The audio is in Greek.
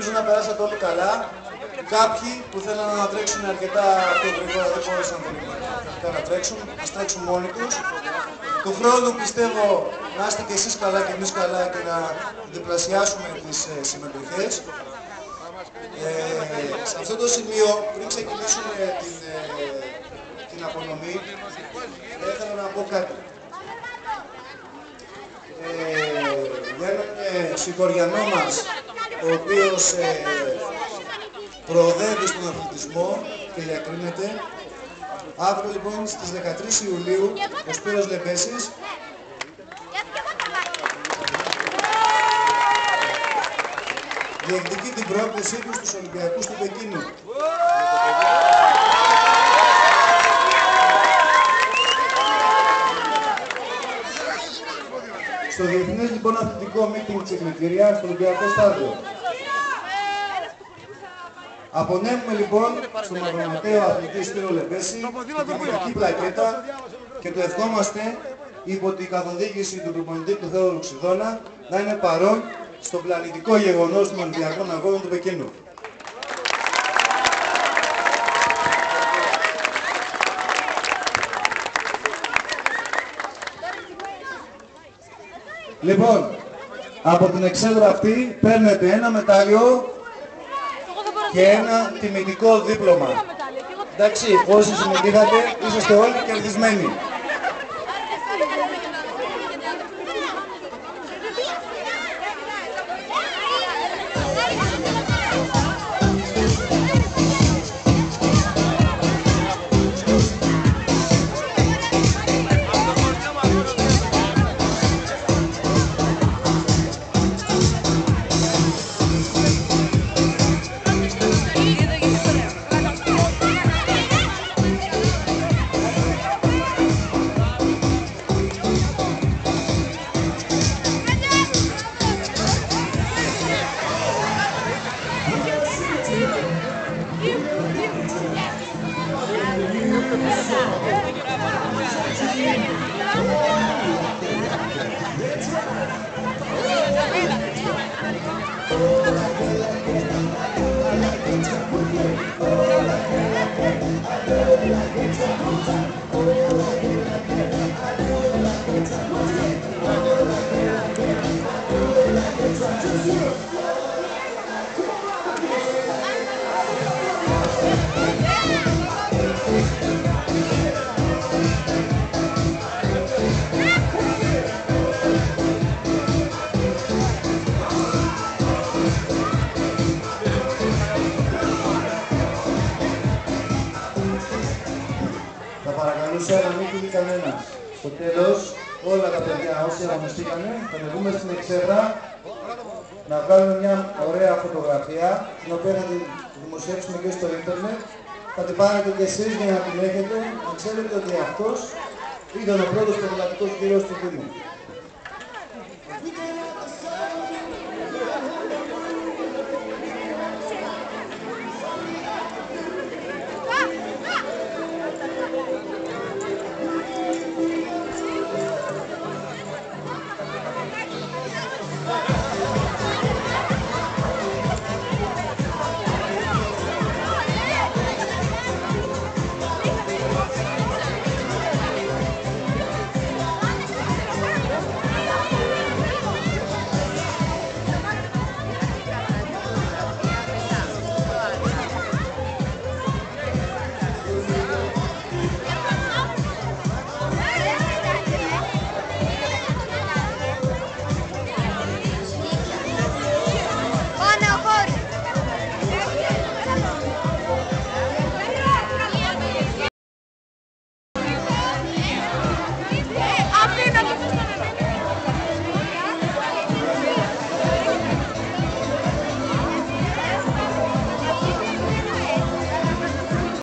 Ελπίζω να περάσατε όλοι καλά. Κάποιοι που θέλουν να τρέξουν αρκετά πιο γρήγορα δεν μπορούσαν να τρέξουν, ας τρέξουν μόνοι τους. Του χρόνου πιστεύω να είστε και εσείς καλά και εμείς καλά και να διπλασιάσουμε τις συμμετοχές. Σε αυτό το σημείο, πριν ξεκινήσουμε την απονομή, ήθελα να πω κάτι. Για έναν συγχωριανό μας, ο οποίος προοδεύει στον αθλητισμό και διακρίνεται. Αύριο λοιπόν στις 13 Ιουλίου ο Σπύρος Λεμπέσης διεκδικεί την πρόκρισή του στους Ολυμπιακούς του Πεκίνου. Στο Διεθνές λοιπόν Αθλητικό Μίτινγκ της Εκκλητηρίας στο Ολυμπιακό Στάδιο. Απονέμουμε λοιπόν στον Μαυροματέο αθλητή Σπύρο Λεμπέση την τιμητική πλακέτα και του ευχόμαστε υπό την καθοδήγηση του προπονητή του Θεόδωρου Ξιδώνα να είναι παρόν στο πλανητικό γεγονός των Ολυμπιακών Αγώνων του Πεκίνου. Λοιπόν, από την εξέδρα αυτή παίρνετε ένα μετάλλιο και ένα τιμητικό δίπλωμα. Εντάξει, όσοι συμμετείχατε, είσαστε όλοι κερδισμένοι. Θα παρακαλούσα να μην φύγει κανένας. Στο τέλος, όλα τα παιδιά όσοι αγωνιστήκανε θα ανεβούμε στην εξέδρα να βγάλουμε μια ωραία φωτογραφία την οποία θα τη δημοσιεύσουμε και στο ίντερνετ. Θα την πάρετε και εσείς για να την έχετε, να ξέρετε ότι αυτός ήταν ο πρώτος ποδηλατικός γύρος του Δήμου.